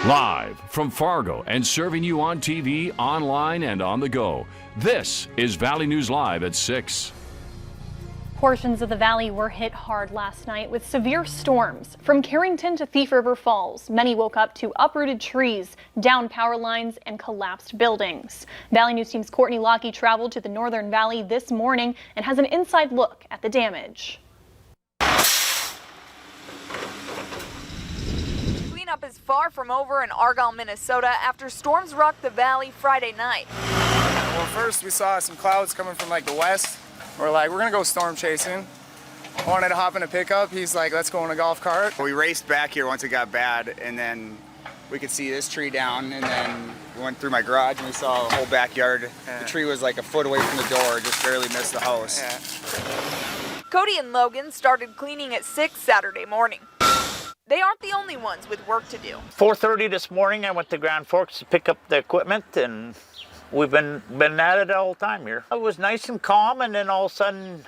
Live from Fargo and serving you on TV, online, and on the go. This is Valley News Live at 6. Portions of the valley were hit hard last night with severe storms. From Carrington to Thief River Falls, many woke up to uprooted trees, downed power lines, and collapsed buildings. Valley News Team's Courtney Lockie traveled to the Northern Valley this morning and has an inside look at the damage. Cleanup is far from over in Argyle, Minnesota after storms rocked the valley Friday night. Well, first we saw some clouds coming from the west. We're like, we're gonna go storm chasing. I wanted to hop in a pickup. He's like, let's go in a golf cart. We raced back here once it got bad, and then we could see this tree down, and then we went through my garage and we saw the whole backyard. The tree was like a foot away from the door, just barely missed the house. Cody and Logan started cleaning at 6 Saturday morning. They aren't the only ones with work to do. 4:30 this morning, I went to Grand Forks to pick up the equipment, and we've been at it all the time here. It was nice and calm, and then all of a sudden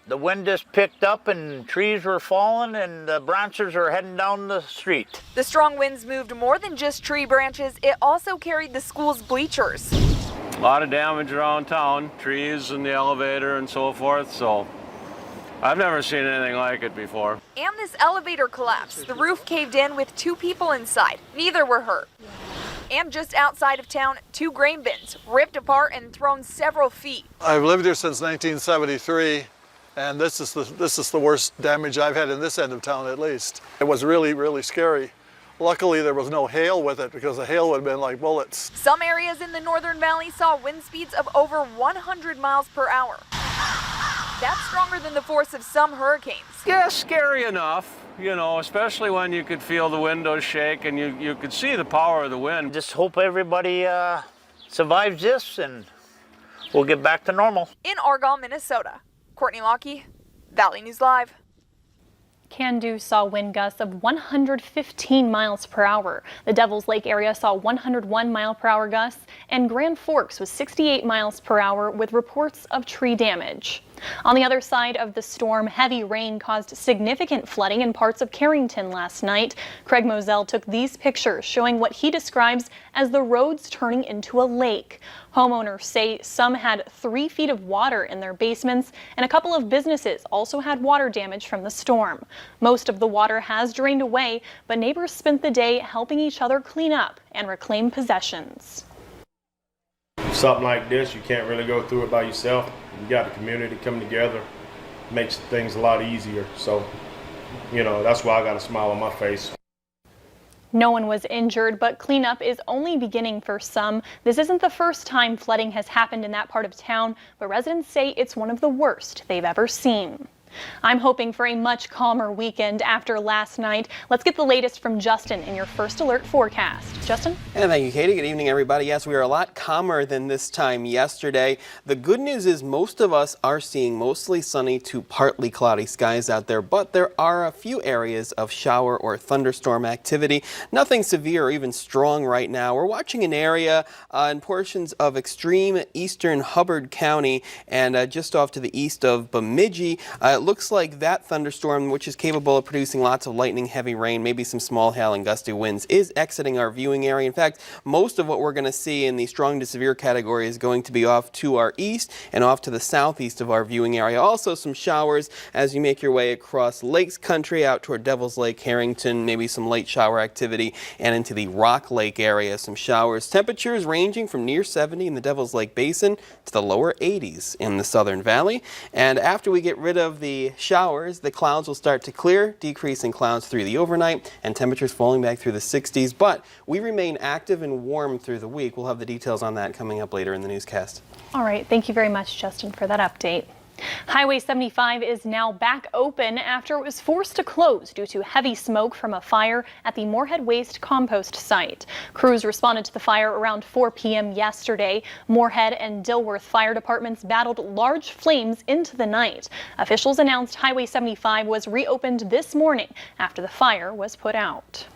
the wind just picked up and trees were falling and the branches are heading down the street. The strong winds moved more than just tree branches. It also carried the school's bleachers. A lot of damage around town, trees and the elevator and so forth, so I've never seen anything like it before. And this elevator collapsed. The roof caved in with 2 people inside. Neither were hurt. And just outside of town, 2 grain bins ripped apart and thrown several feet. I've lived here since 1973, and this is the worst damage I've had in this end of town, at least. It was really, really scary. Luckily, there was no hail with it, because the hail would have been like bullets. Some areas in the Northern Valley saw wind speeds of over 100 miles per hour. That's stronger than the force of some hurricanes. Yeah, scary enough, especially when you could feel the windows shake and you could see the power of the wind. Just hope everybody survives this and we'll get back to normal. In Argyle, Minnesota, Courtney Lockie, Valley News Live. Candu saw wind gusts of 115 miles per hour. The Devil's Lake area saw 101 mile per hour gusts, and Grand Forks was 68 miles per hour with reports of tree damage. On the other side of the storm, heavy rain caused significant flooding in parts of Carrington last night. Craig Moselle took these pictures showing what he describes as the roads turning into a lake. Homeowners say some had 3 feet of water in their basements, and a couple of businesses also had water damage from the storm. Most of the water has drained away, but neighbors spent the day helping each other clean up and reclaim possessions. Something like this, you can't really go through it by yourself. You got the community coming together, makes things a lot easier. So, that's why I got a smile on my face. No one was injured, but cleanup is only beginning for some. This isn't the first time flooding has happened in that part of town, but residents say it's one of the worst they've ever seen. I'm hoping for a much calmer weekend after last night. Let's get the latest from Justin in your First Alert forecast. Justin? And thank you, Katie. Good evening, everybody. Yes, we are a lot calmer than this time yesterday. The good news is most of us are seeing mostly sunny to partly cloudy skies out there, but there are a few areas of shower or thunderstorm activity. Nothing severe or even strong right now. We're watching an area in portions of extreme eastern Hubbard County and just off to the east of Bemidji. It looks like that thunderstorm, which is capable of producing lots of lightning, heavy rain, maybe some small hail and gusty winds, is exiting our viewing area. In fact, most of what we're going to see in the strong to severe category is going to be off to our east and off to the southeast of our viewing area. Also some showers as you make your way across Lakes Country out toward Devil's Lake, Harrington, maybe some light shower activity, and into the Rock Lake area, some showers. Temperatures ranging from near 70 in the Devil's Lake Basin to the lower 80s in the Southern Valley. And after we get rid of the showers, the clouds will start to clear, decreasing clouds through the overnight, and temperatures falling back through the 60s. But we remain active and warm through the week. We'll have the details on that coming up later in the newscast. All right. Thank you very much, Justin, for that update. Highway 75 is now back open after it was forced to close due to heavy smoke from a fire at the Moorhead Waste compost site. Crews responded to the fire around 4 p.m. yesterday. Moorhead and Dilworth fire departments battled large flames into the night. Officials announced Highway 75 was reopened this morning after the fire was put out.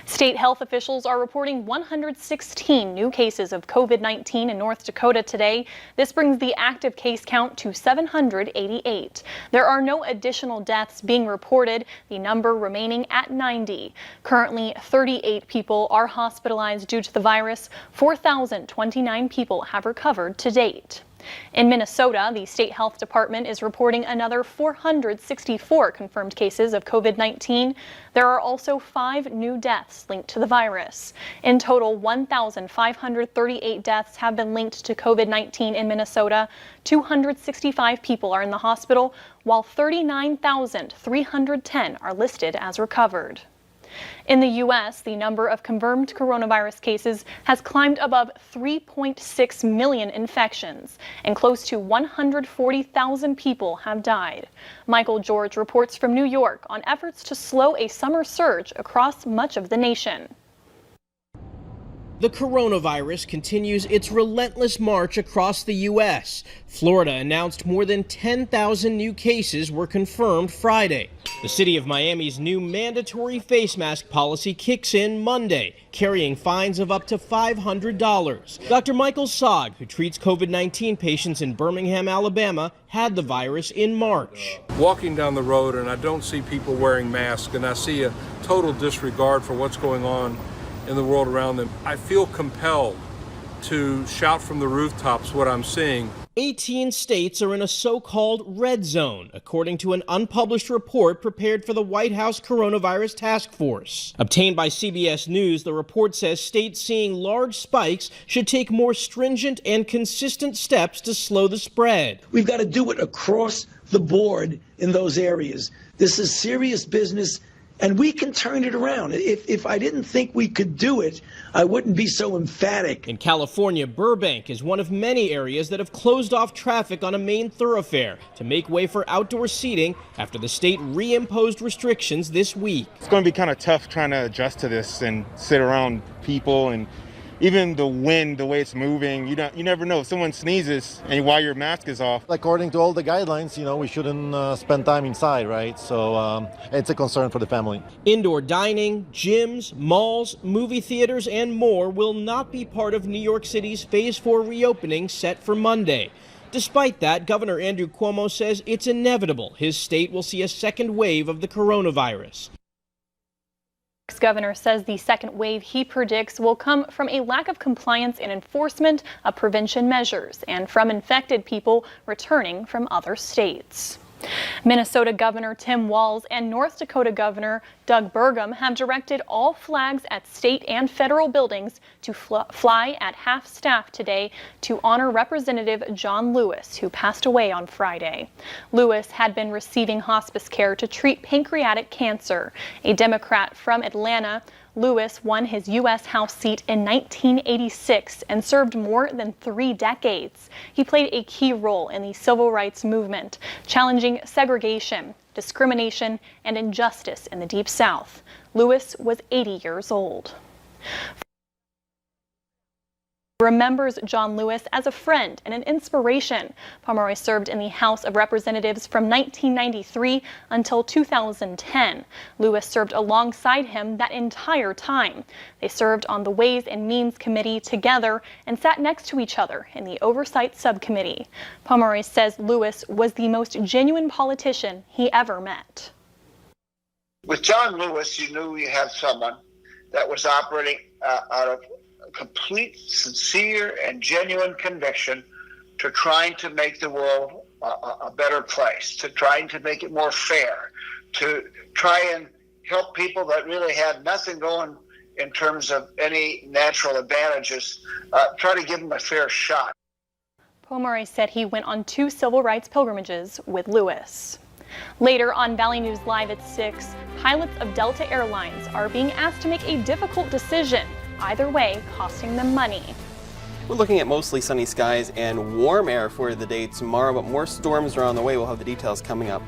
State health officials are reporting 116 new cases of COVID-19 in North Dakota today. This brings the active case count to 788. There are no additional deaths being reported, the number remaining at 90. Currently, 38 people are hospitalized due to the virus. 4,029 people have recovered to date. In Minnesota, the state health department is reporting another 464 confirmed cases of COVID-19. There are also 5 new deaths linked to the virus. In total, 1,538 deaths have been linked to COVID-19 in Minnesota. 265 people are in the hospital, while 39,310 are listed as recovered. In the U.S., the number of confirmed coronavirus cases has climbed above 3.6 million infections, and close to 140,000 people have died. Michael George reports from New York on efforts to slow a summer surge across much of the nation. The coronavirus continues its relentless march across the U.S. Florida announced more than 10,000 new cases were confirmed Friday. The city of Miami's new mandatory face mask policy kicks in Monday, carrying fines of up to $500. Dr. Michael Sogg, who treats COVID-19 patients in Birmingham, Alabama, had the virus in March. Walking down the road and I don't see people wearing masks and I see a total disregard for what's going on in the world around them, I feel compelled to shout from the rooftops what I'm seeing. 18 states are in a so-called red zone, according to an unpublished report prepared for the White House Coronavirus Task Force. Obtained by CBS News, the report says states seeing large spikes should take more stringent and consistent steps to slow the spread. We've got to do it across the board in those areas. This is serious business. And we can turn it around. If I didn't think we could do it, I wouldn't be so emphatic. In California, Burbank is one of many areas that have closed off traffic on a main thoroughfare to make way for outdoor seating after the state reimposed restrictions this week. It's going to be kind of tough trying to adjust to this and sit around people, and even the wind, the way it's moving, you never know. If someone sneezes and while your mask is off. According to all the guidelines, we shouldn't spend time inside, right? So it's a concern for the family. Indoor dining, gyms, malls, movie theaters, and more will not be part of New York City's Phase 4 reopening set for Monday. Despite that, Governor Andrew Cuomo says it's inevitable his state will see a second wave of the coronavirus. Governor says the second wave he predicts will come from a lack of compliance and enforcement of prevention measures and from infected people returning from other states. Minnesota Governor Tim Walz and North Dakota Governor Doug Burgum have directed all flags at state and federal buildings to fly at half-staff today to honor Representative John Lewis, who passed away on Friday. Lewis had been receiving hospice care to treat pancreatic cancer. A Democrat from Atlanta, Lewis won his U.S. House seat in 1986 and served more than 3 decades. He played a key role in the civil rights movement, challenging segregation, discrimination, and injustice in the Deep South. Lewis was 80 years old. Remembers John Lewis as a friend and an inspiration. Pomeroy served in the House of Representatives from 1993 until 2010. Lewis served alongside him that entire time. They served on the Ways and Means Committee together and sat next to each other in the Oversight Subcommittee. Pomeroy says Lewis was the most genuine politician he ever met. With John Lewis, you knew you had someone that was operating out of complete, sincere, and genuine conviction to trying to make the world a better place, to trying to make it more fair, to try and help people that really had nothing going in terms of any natural advantages, try to give them a fair shot. Pomeroy said he went on 2 civil rights pilgrimages with Lewis. Later on Valley News Live at 6, pilots of Delta Airlines are being asked to make a difficult decision, either way costing them money. We're looking at mostly sunny skies and warm air for the day tomorrow, but more storms are on the way. We'll have the details coming up.